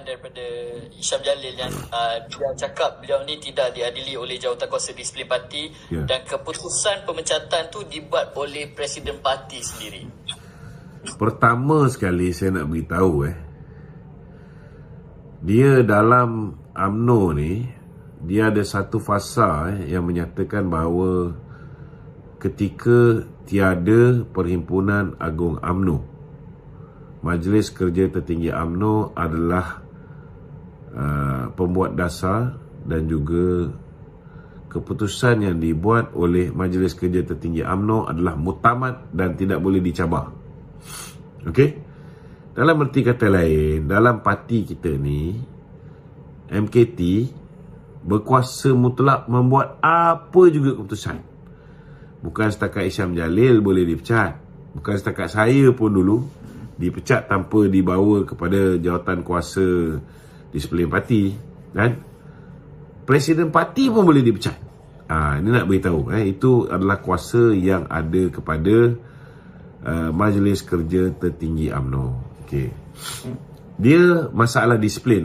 daripada Hisham Jalil yang dia cakap beliau ni tidak diadili oleh Jawatankuasa Disiplin Parti dan keputusan pemecatan tu dibuat oleh Presiden Parti sendiri. Pertama sekali saya nak beritahu dia dalam UMNO ni, dia ada satu fasa yang menyatakan bahawa ketika tiada Perhimpunan Agung UMNO, Majlis Kerja Tertinggi UMNO adalah pembuat dasar dan juga keputusan yang dibuat oleh Majlis Kerja Tertinggi UMNO adalah muktamad dan tidak boleh dicabar. Okey? Dalam erti kata lain, dalam parti kita ni, MKT berkuasa mutlak membuat apa juga keputusan. Bukan setakat Hisham Jalil boleh dipecat. Bukan setakat saya pun dulu dipecat tanpa dibawa kepada Jawatankuasa Disiplin Parti, kan? Presiden parti pun boleh dipecat. Ini nak beritahu, itu adalah kuasa yang ada kepada Majlis Kerja Tertinggi UMNO. Okey. Dia masalah disiplin.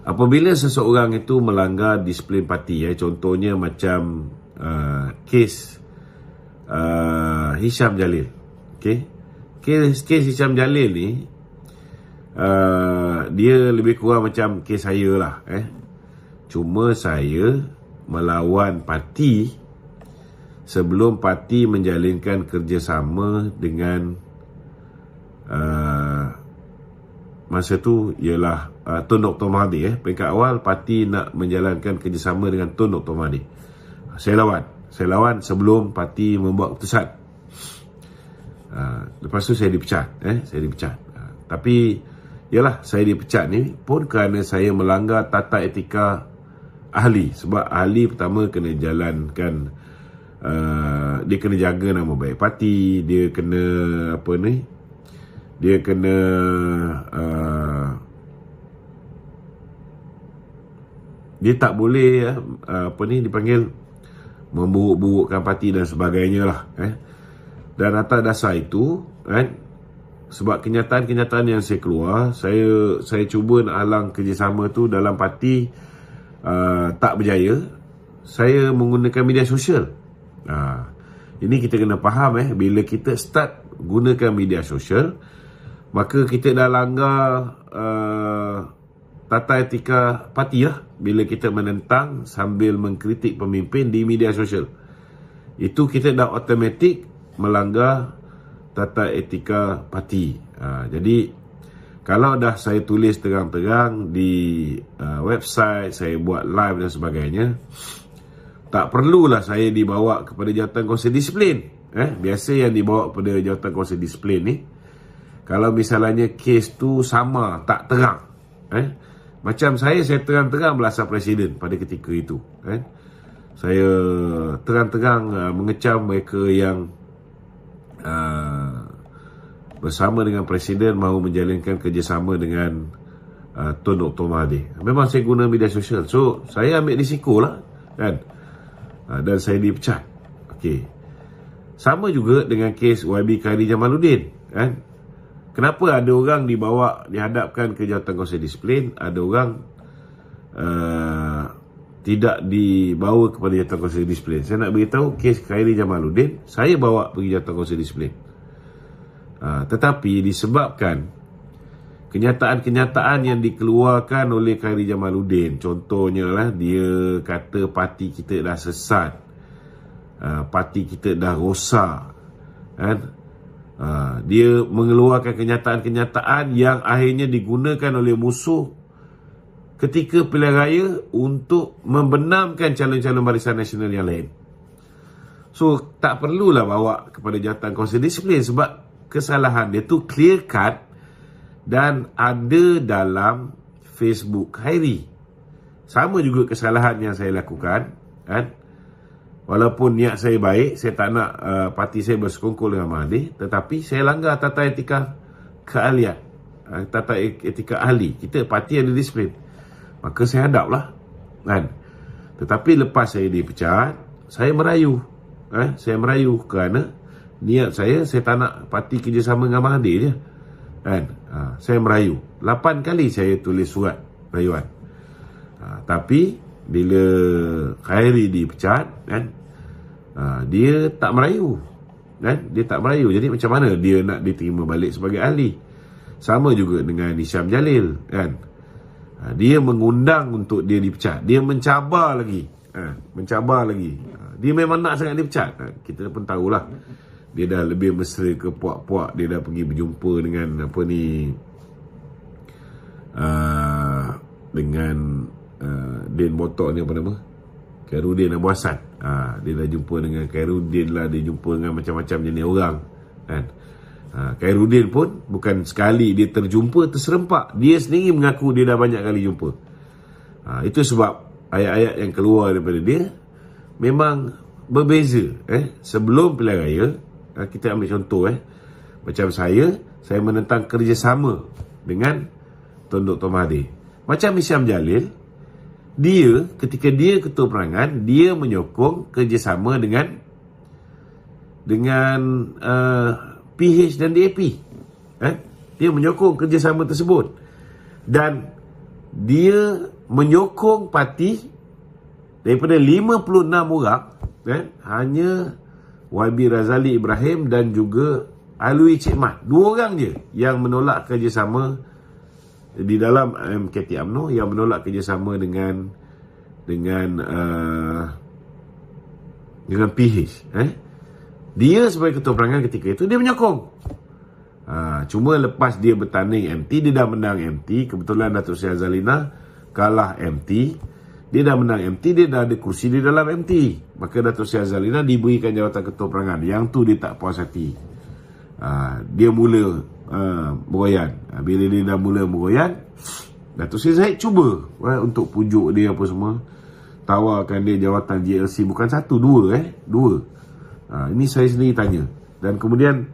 Apabila seseorang itu melanggar disiplin parti, contohnya macam kes Hisham Jalil. Okey. Kes Hisham Jalil ni dia lebih kurang macam kes saya lah. Cuma saya melawan parti sebelum parti menjalinkan kerjasama dengan masa tu ialah Tun Dr. Mahathir. Peringkat awal parti nak menjalankan kerjasama dengan Tun Dr. Mahathir. Saya lawan sebelum parti membuat keputusan. Lepas tu saya dipecat. Tapi yalah, saya dipecat ni pun kerana saya melanggar tata etika ahli. Sebab ahli pertama kena jalankan, dia kena jaga nama baik parti, dia kena dia tak boleh dipanggil memburuk-burukkan parti dan sebagainya lah. Dan atas dasar itu, sebab kenyataan-kenyataan yang saya keluar, saya cuba nak halang kerjasama tu dalam parti, tak berjaya. Saya menggunakan media sosial. Ini kita kena faham, bila kita start gunakan media sosial, maka kita dah langgar tata etika parti lah. Bila kita menentang sambil mengkritik pemimpin di media sosial, itu kita dah automatik melanggar tata etika parti. Jadi kalau dah saya tulis terang-terang di website, saya buat live dan sebagainya, tak perlulah saya dibawa kepada Jawatankuasa Disiplin. Biasa yang dibawa kepada Jawatankuasa Disiplin ni, kalau misalnya kes tu sama, tak terang. Macam saya terang-terang belasah presiden pada ketika itu. Saya terang-terang mengecam mereka yang bersama dengan presiden mahu menjalinkan kerjasama dengan Tun Dr. Mahathir. Memang saya guna media sosial. So, saya ambil risiko lah, kan? Dan saya dipecat. Okey. Sama juga dengan kes YB Khairi Jamaluddin, kan? Kenapa ada orang dihadapkan ke Jawatankuasa Disiplin, ada orang tidak dibawa kepada Jawatankuasa Disiplin? Saya nak beritahu, kes Khairi Jamaluddin saya bawa pergi Jawatankuasa Disiplin. Tetapi disebabkan kenyataan-kenyataan yang dikeluarkan oleh Khairi Jamaluddin, contohnya lah, dia kata parti kita dah sesat, parti kita dah rosak, kan? Dia mengeluarkan kenyataan-kenyataan yang akhirnya digunakan oleh musuh ketika pilihan raya untuk membenamkan calon-calon Barisan Nasional yang lain. So, tak perlulah bawa kepada Jawatankuasa Disiplin sebab kesalahan dia tu clear cut dan ada dalam Facebook Khairi. Sama juga kesalahan yang saya lakukan, kan? Walaupun niat saya baik, saya tak nak parti saya bersekongkol dengan Mahathir, tetapi saya langgar tata etika keahlian, tata etika ahli. Kita parti ada disiplin, maka saya hadap lah, kan? Tetapi lepas saya dipecat, saya merayu. Saya merayu kerana niat saya tak nak parti kerjasama dengan Mahathir je. kan. Saya merayu 8 kali, saya tulis surat rayuan. Tapi bila Khairi dipecat kan, dia tak merayu kan, dia tak merayu. Jadi macam mana dia nak diterima balik sebagai ahli? Sama juga dengan Hisham Jalil kan. Dia mengundang untuk dia dipecat, dia mencabar lagi, dia memang nak sangat dipecat. Kita pun tahulah, dia dah lebih mesra ke puak-puak, dia dah pergi berjumpa dengan dengan Din Botok ni, apa nama, Khairuddin Abu Hassan. Dia dah jumpa dengan Khairuddin lah, dia jumpa dengan macam-macam jenis orang kan. Khairuddin pun bukan sekali dia terjumpa terserempak, dia sendiri mengaku dia dah banyak kali jumpa. Itu sebab ayat-ayat yang keluar daripada dia memang berbeza. Sebelum pilihan raya, kita ambil contoh, macam saya menentang kerjasama dengan Tun Dr. Mahathir. Macam Hisham Jalil, dia ketika dia ketua perangan, dia menyokong kerjasama dengan PH dan DAP. Dia menyokong kerjasama tersebut. Dan dia menyokong parti daripada 56 orang, hanya YB Razali Ibrahim dan juga Alwi Cik Mat. 2 orang je yang menolak kerjasama di dalam MKT UMNO, yang menolak kerjasama dengan PH. Dia sebagai ketua perangan ketika itu, dia menyokong. Cuma lepas dia bertanding MT, dia dah menang MT. Kebetulan Datuk Seri Azalina kalah MT. Dia dah menang MT, dia dah ada kursi di dalam MT. Maka Datuk Seri Azalina diberikan jawatan ketua perangan. Yang tu dia tak puas hati. Dia mula bergoyan. Bila dia dah mula bergoyan, Datuk Seri Zahid cuba untuk pujuk dia apa semua, tawarkan dia jawatan JLC. Bukan 1, 2. 2. Ini saya sendiri tanya. Dan kemudian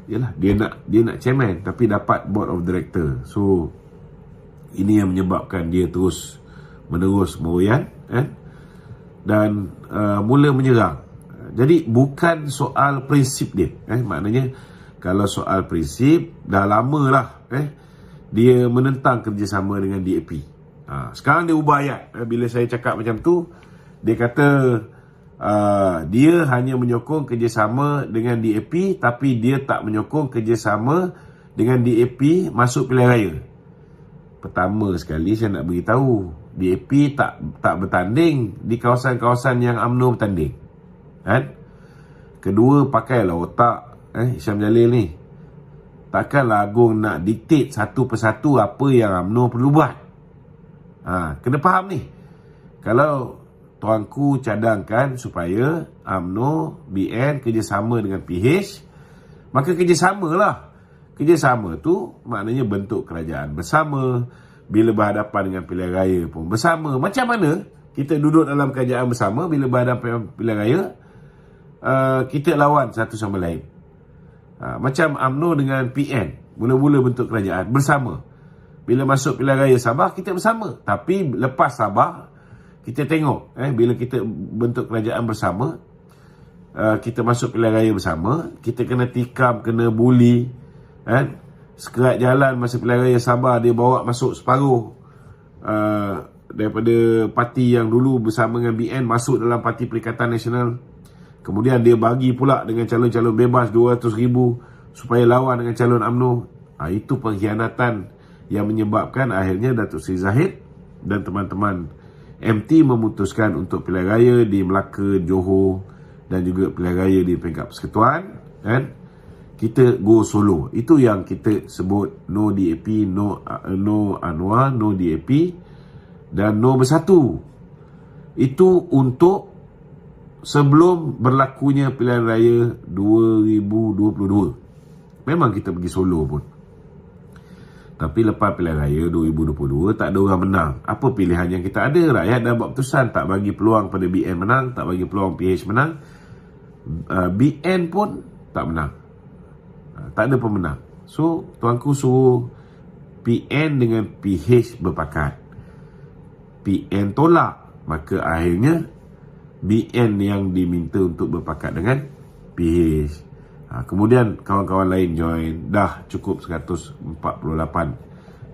yalah, dia nak chairman tapi dapat board of director. So ini yang menyebabkan dia terus menerus meroyan dan mula menyerang. Jadi bukan soal prinsip dia. Maknanya kalau soal prinsip, dah lama lah dia menentang kerjasama dengan DAP. Sekarang dia ubah ayat. Bila saya cakap macam tu, dia kata dia hanya menyokong kerjasama dengan DAP, tapi dia tak menyokong kerjasama dengan DAP masuk pilihan raya. Pertama sekali saya nak beritahu, DAP tak bertanding di kawasan-kawasan yang UMNO bertanding. Kedua, pakailah otak Hisham Jalil ni. Takkanlah Agong nak diktate satu persatu apa yang UMNO perlu buat. Kena faham ni. Kalau tuanku cadangkan supaya UMNO, BN kerjasama dengan PH, maka kerjasamalah. Kerjasama tu maknanya bentuk kerajaan bersama. Bila berhadapan dengan pilihan raya pun bersama. Macam mana kita duduk dalam kerajaan bersama bila berhadapan pilihan raya, kita lawan satu sama lain. Macam UMNO dengan PN, mula-mula bentuk kerajaan bersama. Bila masuk pilihan raya Sabah, kita bersama. Tapi lepas Sabah, kita tengok, bila kita bentuk kerajaan bersama, kita masuk pilihan raya bersama, kita kena tikam, kena bully, sekerat jalan masa pilihan raya Sabah, dia bawa masuk separuh daripada parti yang dulu bersama dengan BN masuk dalam Parti Perikatan Nasional. Kemudian dia bagi pula dengan calon-calon bebas 200,000 supaya lawan dengan calon UMNO. Itu pengkhianatan yang menyebabkan akhirnya Datuk Seri Zahid dan teman-teman MT memutuskan untuk pilihan raya di Melaka, Johor dan juga pilihan raya di peringkat persekutuan, kita go solo. Itu yang kita sebut no DAP, no Anwar, no DAP dan no Bersatu. Itu untuk sebelum berlakunya pilihan raya 2022. Memang kita pergi solo pun. Tapi lepas pilihan raya 2022, tak ada orang menang. Apa pilihan yang kita ada? Rakyat dah buat keputusan, tak bagi peluang pada BN menang, tak bagi peluang PH menang. BN pun tak menang. Tak ada pemenang. So, tuanku suruh PN dengan PH berpakat. PN tolak. Maka akhirnya BN yang diminta untuk berpakat dengan PH. Kemudian kawan-kawan lain join. Dah cukup 148.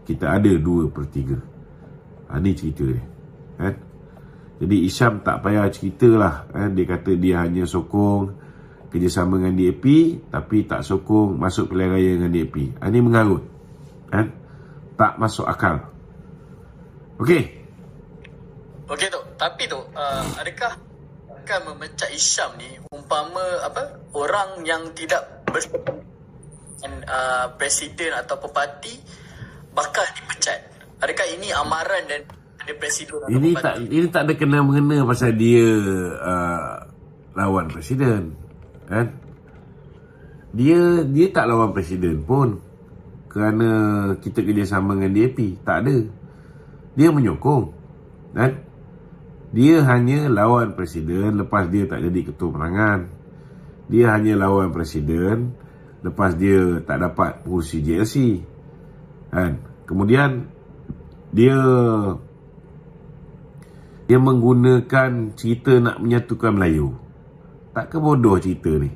Kita ada 2/3. Ini cerita dia, kan? Jadi Isham tak payah ceritalah, kan? Dia kata dia hanya sokong kerjasama dengan DAP, tapi tak sokong masuk pilihan raya dengan DAP. Ini mengarut, kan? Tak masuk akal. Okey tu. Tapi tu, adakah akan memecat Isham ni umpama orang yang tidak bersetuju dengan presiden atau parti bakal dipecat? Adakah ini amaran dan ada presiden atau parti? Ini tak ada kena-mengena pasal dia lawan presiden, kan? Dia tak lawan presiden pun kerana kita kerjasama dengan DAP. Tak ada. Dia menyokong, kan? Dia hanya lawan presiden lepas dia tak jadi ketua perangan. Dia hanya lawan presiden lepas dia tak dapat kursi JLC, kan? Kemudian dia menggunakan cerita nak menyatukan Melayu. Tak ke bodoh cerita ni?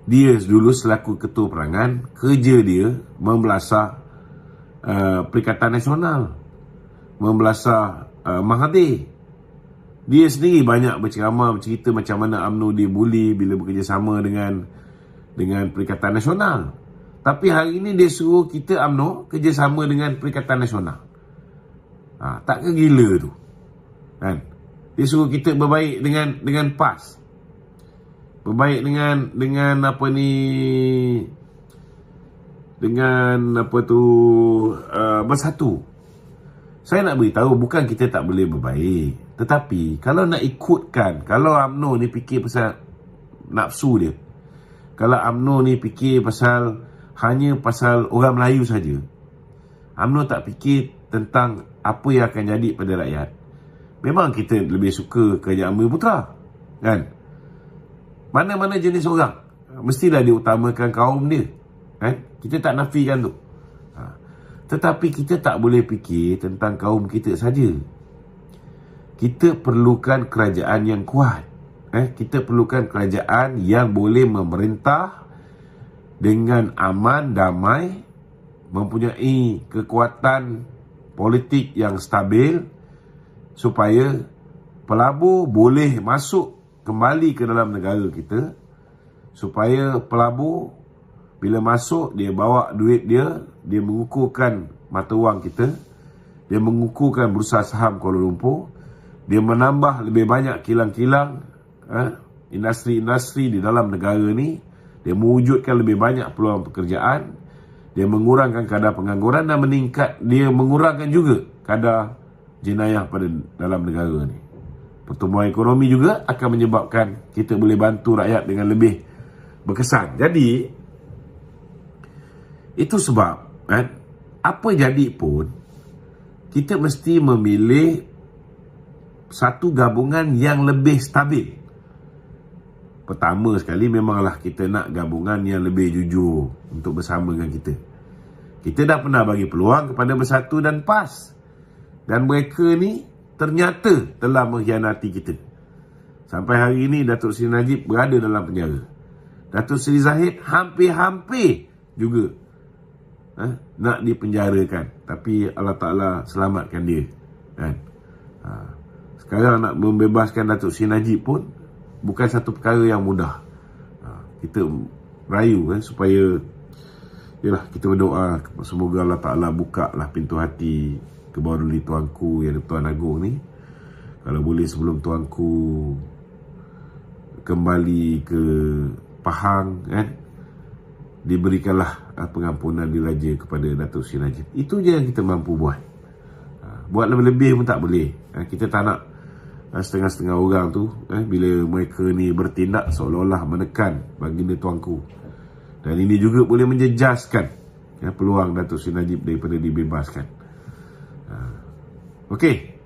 Dia dulu selaku ketua perangan, kerja dia membelasah Perikatan Nasional, membelasah Mahathir. Dia sendiri banyak berceramah, bercerita macam mana UMNO dibuli bila bekerjasama dengan Perikatan Nasional. Tapi hari ini dia suruh kita UMNO kerjasama dengan Perikatan Nasional. Tak ke gila tu, kan? Dia suruh kita berbaik dengan PAS, berbaik dengan Bersatu. Saya nak beritahu, bukan kita tak boleh berbaik, tetapi kalau nak ikutkan, kalau UMNO ni fikir pasal nafsu dia, kalau UMNO ni fikir hanya pasal orang Melayu saja, UMNO tak fikir tentang apa yang akan jadi pada rakyat. Memang kita lebih suka Kerajaan Bumi-Putera, kan? Mana-mana jenis orang, mestilah diutamakan kaum dia, kan? Kita tak nafikan tu. Tetapi kita tak boleh fikir tentang kaum kita saja. Kita perlukan kerajaan yang kuat. Kita perlukan kerajaan yang boleh memerintah dengan aman, damai, mempunyai kekuatan politik yang stabil, supaya pelabur boleh masuk kembali ke dalam negara kita, supaya pelabur bila masuk, dia bawa duit dia mengukuhkan mata wang kita, dia mengukuhkan Bursa Saham Kuala Lumpur, dia menambah lebih banyak kilang-kilang, industri-industri di dalam negara ni, dia mewujudkan lebih banyak peluang pekerjaan, dia mengurangkan kadar pengangguran dan dia mengurangkan juga kadar jenayah pada dalam negara ni. Pertumbuhan ekonomi juga akan menyebabkan kita boleh bantu rakyat dengan lebih berkesan. Jadi itu sebab, kan, apa jadi pun kita mesti memilih satu gabungan yang lebih stabil. Pertama sekali, memanglah kita nak gabungan yang lebih jujur untuk bersama dengan kita. Kita dah pernah bagi peluang kepada Bersatu dan PAS, dan mereka ni ternyata telah mengkhianati kita. Sampai hari ini Datuk Seri Najib berada dalam penjara. Datuk Seri Zahid hampir-hampir juga nak dipenjarakan, tapi Allah Ta'ala selamatkan dia, kan? Sekarang nak membebaskan Datuk Seri Najib pun bukan satu perkara yang mudah. Kita rayu, kan, supaya kita berdoa semoga Allah Ta'ala buka lah pintu hati Kebauduli Tuanku yang Tuan Agong ni. Kalau boleh sebelum Tuanku kembali ke Pahang, kan, diberikanlah pengampunan diraja kepada Datuk Seri Najib. Itu je yang kita mampu buat. Buat lebih-lebih pun tak boleh. Kita tak nak setengah-setengah orang tu, bila mereka ni bertindak seolah-olah menekan baginda Tuanku. Dan ini juga boleh menjejaskan peluang Datuk Seri Najib daripada dibebaskan. Okey.